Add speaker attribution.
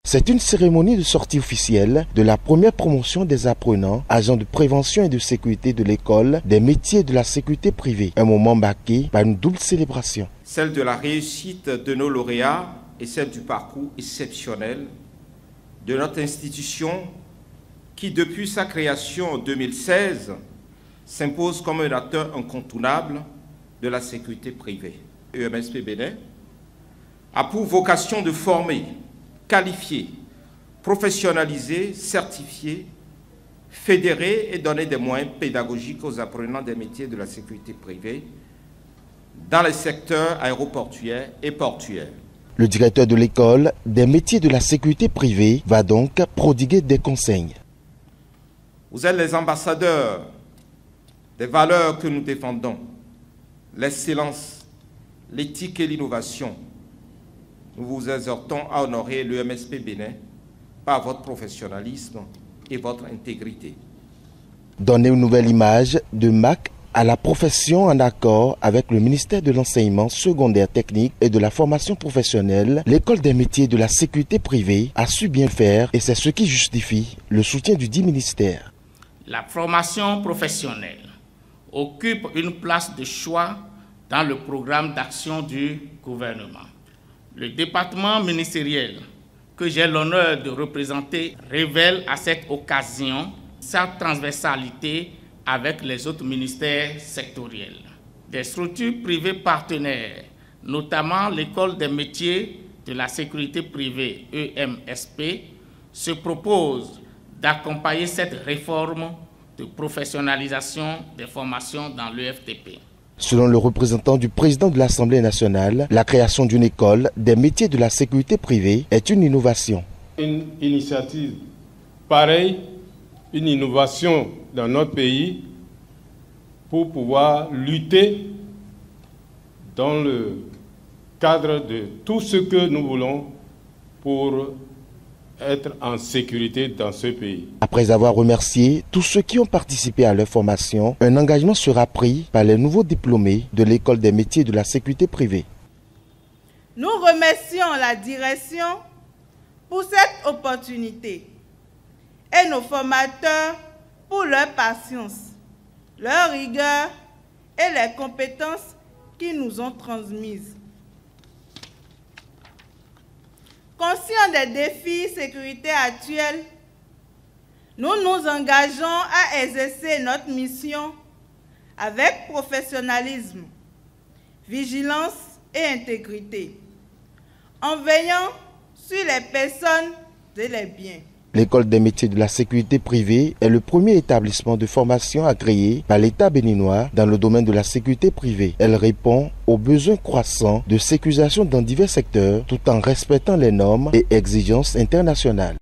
Speaker 1: C'est une cérémonie de sortie officielle de la première promotion des apprenants, agents de prévention et de sécurité de l'école des métiers de la sécurité privée. Un moment marqué par une double célébration.
Speaker 2: Celle de la réussite de nos lauréats et celle du parcours exceptionnel de notre institution qui, depuis sa création en 2016, s'impose comme un acteur incontournable de la sécurité privée. EMSP Bénin a pour vocation de former, qualifier, professionnaliser, certifier, fédérer et donner des moyens pédagogiques aux apprenants des métiers de la sécurité privée dans les secteurs aéroportuaires et portuaires.
Speaker 1: Le directeur de l'école des métiers de la sécurité privée va donc prodiguer des conseils.
Speaker 2: Vous êtes les ambassadeurs des valeurs que nous défendons, l'excellence, l'éthique et l'innovation. Nous vous exhortons à honorer l'EMSP Bénin par votre professionnalisme et votre intégrité.
Speaker 1: Donner une nouvelle image de MAC à la profession en accord avec le ministère de l'Enseignement secondaire technique et de la formation professionnelle, l'école des métiers de la sécurité privée a su bien faire et c'est ce qui justifie le soutien du dit ministère.
Speaker 3: La formation professionnelle occupe une place de choix dans le programme d'action du gouvernement. Le département ministériel que j'ai l'honneur de représenter révèle à cette occasion sa transversalité avec les autres ministères sectoriels. Des structures privées partenaires, notamment l'École des métiers de la sécurité privée EMSP, se proposent d'accompagner cette réforme de professionnalisation des formations dans l'EFTP.
Speaker 1: Selon le représentant du président de l'Assemblée nationale, la création d'une école des métiers de la sécurité privée est une innovation.
Speaker 4: Une initiative pareille, une innovation dans notre pays pour pouvoir lutter dans le cadre de tout ce que nous voulons pour être en sécurité dans ce pays.
Speaker 1: Après avoir remercié tous ceux qui ont participé à leur formation, un engagement sera pris par les nouveaux diplômés de l'École des métiers de la sécurité privée.
Speaker 5: Nous remercions la direction pour cette opportunité et nos formateurs pour leur patience, leur rigueur et les compétences qu'ils nous ont transmises. Conscients des défis sécuritaires actuels, nous nous engageons à exercer notre mission avec professionnalisme, vigilance et intégrité, en veillant sur les personnes et les biens.
Speaker 1: L'école des métiers de la sécurité privée est le premier établissement de formation agréé par l'État béninois dans le domaine de la sécurité privée. Elle répond aux besoins croissants de sécurisation dans divers secteurs tout en respectant les normes et exigences internationales.